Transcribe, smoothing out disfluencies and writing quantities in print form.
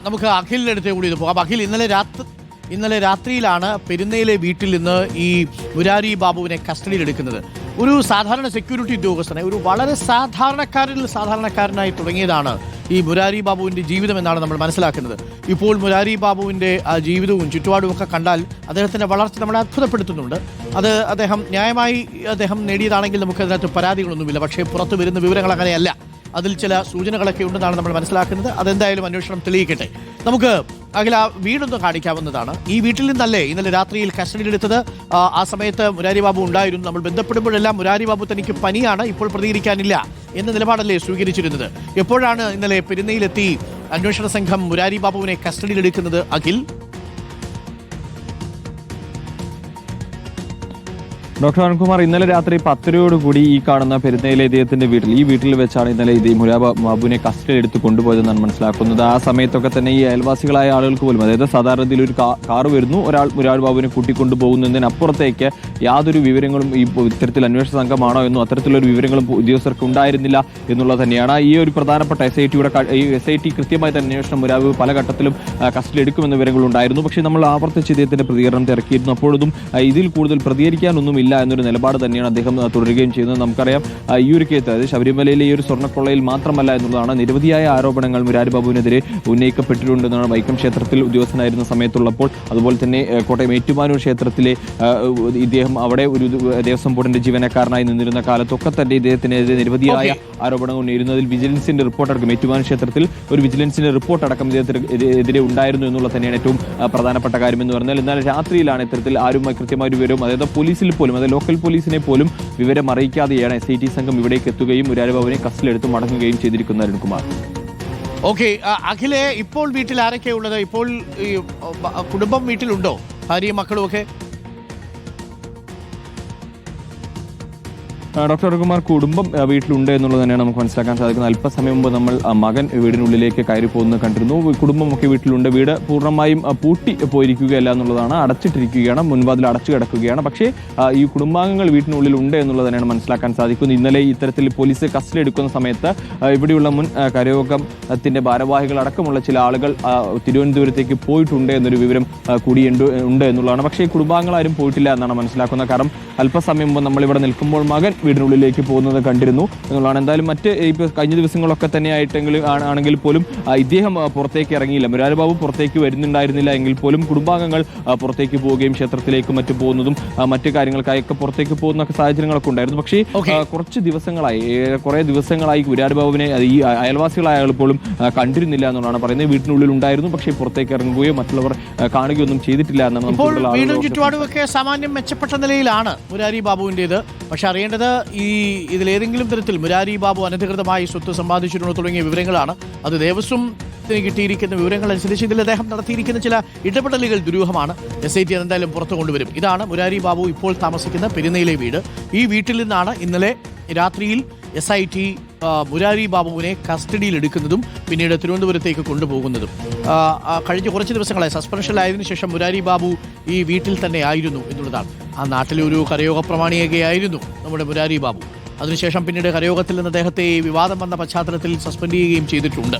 നമുക്ക് അഖിലിൻ്റെ അടുത്തേ കൂടി ഇത് പോകാം. അഖിൽ, ഇന്നലെ രാത്രിയിലാണ് പെരുന്നയിലെ വീട്ടിൽ നിന്ന് ഈ മുരാരി ബാബുവിനെ കസ്റ്റഡിയിലെടുക്കുന്നത്. ഒരു സാധാരണ സെക്യൂരിറ്റി ഉദ്യോഗസ്ഥനെ, ഒരു വളരെ സാധാരണക്കാരനായി തുടങ്ങിയതാണ് ഈ മുരാരി ബാബുവിൻ്റെ ജീവിതം എന്നാണ് നമ്മൾ മനസ്സിലാക്കുന്നത്. ഇപ്പോൾ മുരാരി ബാബുവിൻ്റെ ജീവിതവും ചുറ്റുപാടും ഒക്കെ കണ്ടാൽ അദ്ദേഹത്തിൻ്റെ വളർച്ച നമ്മളെ അത്ഭുതപ്പെടുത്തുന്നുണ്ട്. അത് അദ്ദേഹം ന്യായമായി നേടിയതാണെങ്കിൽ നമുക്കതിനകത്ത് പരാതികളൊന്നുമില്ല. പക്ഷേ പുറത്തു വരുന്ന വിവരങ്ങൾ അങ്ങനെയല്ല. അതിൽ ചില സൂചനകളൊക്കെ ഉണ്ടെന്നാണ് നമ്മൾ മനസ്സിലാക്കുന്നത്. അതെന്തായാലും അന്വേഷണം തെളിയിക്കട്ടെ. നമുക്ക് അഖില വീടൊന്ന് കാണിക്കാവുന്നതാണ്. ഈ വീട്ടിൽ നിന്നല്ലേ ഇന്നലെ രാത്രിയിൽ കസ്റ്റഡിയിലെടുത്തത്? ആ സമയത്ത് മുരാരി ബാബു ഉണ്ടായിരുന്നു. നമ്മൾ ബന്ധപ്പെടുമ്പോഴെല്ലാം മുരാരി ബാബു തനിക്ക് പനിയാണ്, ഇപ്പോൾ പ്രതികരിക്കാനില്ല എന്ന നിലപാടല്ലേ സ്വീകരിച്ചിരുന്നത്. എപ്പോഴാണ് ഇന്നലെ പെരുന്നയിലെത്തി അന്വേഷണ സംഘം മുരാരി ബാബുവിനെ കസ്റ്റഡിയിലെടുക്കുന്നത് അഖിൽ? ഡോക്ടർ അരുൺകുമാർ, ഇന്നലെ രാത്രി 10:00 ഈ കാണുന്ന പെരുന്നയിലെ ഇദ്ദേഹത്തിന്റെ വീട്ടിൽ വെച്ചാണ് ഇന്നലെ ഇത് മുരാരി ബാബുവിനെ കസ്റ്റഡിയിൽ എടുത്ത് കൊണ്ടുപോയതെന്നാണ് മനസ്സിലാക്കുന്നത്. ആ സമയത്തൊക്കെ തന്നെ ഈ അയൽവാസികളായ ആളുകൾക്ക് പോലും, അതായത് സാധാരണ രീതിയിൽ ഒരു കാറ് വരുന്നു, ഒരാൾ മുരാരി ബാബുവിനെ കൂട്ടിക്കൊണ്ടുപോകുന്നതിനപ്പുറത്തേക്ക് യാതൊരു വിവരങ്ങളും ഈ ഇത്തരത്തിൽ അന്വേഷണ സംഘമാണോ എന്നോ അത്തരത്തിലൊരു വിവരങ്ങളും ഉദ്യോഗസ്ഥർക്ക് ഉണ്ടായിരുന്നില്ല എന്നുള്ളത് തന്നെയാണ്. ഈ ഒരു പ്രധാനപ്പെട്ട SIT കൃത്യമായി തന്നെ അന്വേഷണം മുരാരി ബാബു പല ഘട്ടത്തിലും കസ്റ്റഡിയിൽ എടുക്കുമെന്ന വിവരങ്ങളുണ്ടായിരുന്നു. പക്ഷേ നമ്മൾ ആവർത്തിച്ച് ഇദ്ദേഹത്തിന്റെ പ്രതികരണം തിരക്കിയിരുന്നു. അപ്പോഴൊന്നും ഇതിൽ കൂടുതൽ പ്രതികരിക്കാനൊന്നുമില്ല എന്നൊരു നിലപാട് തന്നെയാണ് അദ്ദേഹം തുടരുകയും ചെയ്യുന്നത്. നമുക്കറിയാം, ഈ ഒരു കേസ്, അതായത് ശബരിമലയിലെ ഈ ഒരു സ്വർണ്ണക്കൊള്ളയിൽ മാത്രമല്ല എന്നുള്ളതാണ്, നിരവധിയായ ആരോപണങ്ങൾ മുരാരി ബാബുവിനെതിരെ ഉന്നയിക്കപ്പെട്ടിട്ടുണ്ടെന്നാണ് വൈക്കം ക്ഷേത്രത്തിൽ ഉദ്യോഗസ്ഥനായിരുന്ന സമയത്തുള്ളപ്പോൾ. അതുപോലെ തന്നെ കോട്ടയം ഏറ്റുമാനൂർ ക്ഷേത്രത്തിലെ ഇദ്ദേഹം അവിടെ ഒരു ദേവസ്വം ബോർഡിന്റെ ജീവനക്കാരനായി നിന്നിരുന്ന കാലത്തൊക്കെ തന്നെ ഇദ്ദേഹത്തിനെതിരെ നിരവധിയായ ആരോപണങ്ങൾ ഉന്നയിക്കുന്നതിൽ വിജിലൻസിന്റെ റിപ്പോർട്ട് അടക്കം, ഏറ്റുമാനൂർ ക്ഷേത്രത്തിൽ ഒരു വിജിലൻസിന്റെ റിപ്പോർട്ട് അടക്കം ഇദ്ദേഹത്തിനെതിരെ ഉണ്ടായിരുന്നു എന്നുള്ളത് തന്നെയാണ് ഏറ്റവും പ്രധാനപ്പെട്ട കാര്യം എന്ന് പറഞ്ഞാൽ. എന്നാൽ രാത്രിയിലാണ് ഇത്തരത്തിൽ ആരും കൃത്യമായ ഒരു വിവരവും, അതായത് പോലീസിൽ പോലും, അതായത് ലോക്കൽ പോലീസിനെ പോലും വിവരം അറിയിക്കാതെയാണ് SIT സംഘം ഇവിടേക്ക് എത്തുകയും മുരാരി ബാബുവിനെ കസ്റ്റഡിയിലെടുത്ത് മടങ്ങുകയും ചെയ്തിരിക്കുന്നത്. അരുൺകുമാർ, ഓക്കെ. അഖിലെ, ഇപ്പോൾ വീട്ടിൽ ആരൊക്കെയാണ് ഉള്ളത്? ഇപ്പോൾ കുടുംബം വീട്ടിലുണ്ടോ? ഭാര്യയും മക്കളും ഒക്കെ? ഡോക്ടർ അരുൺകുമാർ, കുടുംബം വീട്ടിലുണ്ട് എന്നുള്ളത് തന്നെയാണ് നമുക്ക് മനസ്സിലാക്കാൻ സാധിക്കുന്നത്. അല്പസമയം മുമ്പ് നമ്മൾ മകൻ വീടിനുള്ളിലേക്ക് കയറി പോകുന്നത് കണ്ടിരുന്നു. കുടുംബമൊക്കെ വീട്ടിലുണ്ട്. വീട് പൂർണ്ണമായും പൂട്ടി പോയിരിക്കുകയല്ല എന്നുള്ളതാണ്, അടച്ചിട്ടിരിക്കുകയാണ്, മുൻവാതിൽ അടച്ചു കിടക്കുകയാണ്. പക്ഷേ ഈ കുടുംബാംഗങ്ങൾ വീട്ടിനുള്ളിൽ ഉണ്ട് എന്നുള്ളത് തന്നെയാണ് മനസ്സിലാക്കാൻ സാധിക്കുന്നത്. ഇന്നലെ ഇത്തരത്തിൽ പോലീസ് കസ്റ്റഡി എടുക്കുന്ന സമയത്ത് ഇവിടെയുള്ള മുൻ കരയോഗത്തിന്റെ ഭാരവാഹികൾ അടക്കമുള്ള ചില ആളുകൾ തിരുവനന്തപുരത്തേക്ക് പോയിട്ടുണ്ട് എന്നൊരു വിവരം കൂടി ഉണ്ട് എന്നുള്ളതാണ്. പക്ഷേ ഈ കുടുംബാംഗങ്ങൾ ആരും പോയിട്ടില്ല എന്നാണ് മനസ്സിലാക്കുന്നത്. കാരണം അല്പസമയം മുമ്പ് നമ്മളിവിടെ നിൽക്കുമ്പോൾ മകൻ വീടിനുള്ളിലേക്ക് പോകുന്നത് കണ്ടിരുന്നു എന്നുള്ളതാണ്. എന്തായാലും മറ്റ് ഇപ്പോൾ കഴിഞ്ഞ ദിവസങ്ങളൊക്കെ തന്നെ ആണെങ്കിൽ പോലും ഇദ്ദേഹം പുറത്തേക്ക് ഇറങ്ങിയില്ല. മുരാരി ബാബു പുറത്തേക്ക് വരുന്നുണ്ടായിരുന്നില്ല എങ്കിൽ പോലും കുടുംബാംഗങ്ങൾ പുറത്തേക്ക് പോവുകയും ക്ഷേത്രത്തിലേക്ക് മറ്റു പോകുന്നതും മറ്റു കാര്യങ്ങൾക്കായൊക്കെ പുറത്തേക്ക് പോകുന്ന സാഹചര്യങ്ങളൊക്കെ ഉണ്ടായിരുന്നു. പക്ഷേ കുറേ ദിവസങ്ങളായി മുരാരി ബാബുവിനെ ഈ അയൽവാസികളായ പോലും കണ്ടിരുന്നില്ല എന്നുള്ളതാണ് പറയുന്നത്. വീട്ടിനുള്ളിൽ ഉണ്ടായിരുന്നു, പക്ഷേ പുറത്തേക്ക് ഇറങ്ങുകയോ മറ്റുള്ളവർ കാണുകയൊന്നും ചെയ്തിട്ടില്ല എന്നാണ്. ചുറ്റുപാടുമൊക്കെ സാമാന്യം മെച്ചപ്പെട്ട നിലയിലാണ് മുരാരി ബാബുവിൻ്റേത്. പക്ഷെ അറിയേണ്ടത്, ഇതിലേതെങ്കിലും തരത്തിൽ മുരാരി ബാബു അനധികൃതമായി സ്വത്ത് സമ്പാദിച്ചിട്ടുണ്ടോ തുടങ്ങിയ വിവരങ്ങളാണ്. അത് ദേവസ്വത്തിന് കിട്ടിയിരിക്കുന്ന വിവരങ്ങൾ അനുസരിച്ച് ഇതിൽ അദ്ദേഹം നടത്തിയിരിക്കുന്ന ചില ഇടപെടലുകൾ ദുരൂഹമാണ്. SIT എന്തായാലും പുറത്തു കൊണ്ടുവരും. ഇതാണ് മുരാരി ബാബു ഇപ്പോൾ താമസിക്കുന്ന പെരുന്നയിലെ വീട്. ഈ വീട്ടിൽ നിന്നാണ് ഇന്നലെ രാത്രിയിൽ SIT മുരാരി ബാബുവിനെ കസ്റ്റഡിയിൽ എടുക്കുന്നതും പിന്നീട് തിരുവനന്തപുരത്തേക്ക് കൊണ്ടുപോകുന്നതും. കഴിഞ്ഞ കുറച്ച് ദിവസങ്ങളായി സസ്പെൻഷനിലായതിനു ശേഷം മുരാരി ബാബു ഈ വീട്ടിൽ തന്നെ ആയിരുന്നു എന്നുള്ളതാണ്. ആ നാട്ടിലെ ഒരു കരയോഗ പ്രമാണിയൊക്കെയായിരുന്നു നമ്മുടെ മുരാരി ബാബു. അതിനുശേഷം പിന്നീട് കരയോഗത്തിൽ നിന്ന് അദ്ദേഹത്തെ വിവാദം വന്ന പശ്ചാത്തലത്തിൽ സസ്പെൻഡ് ചെയ്യുകയും ചെയ്തിട്ടുണ്ട്.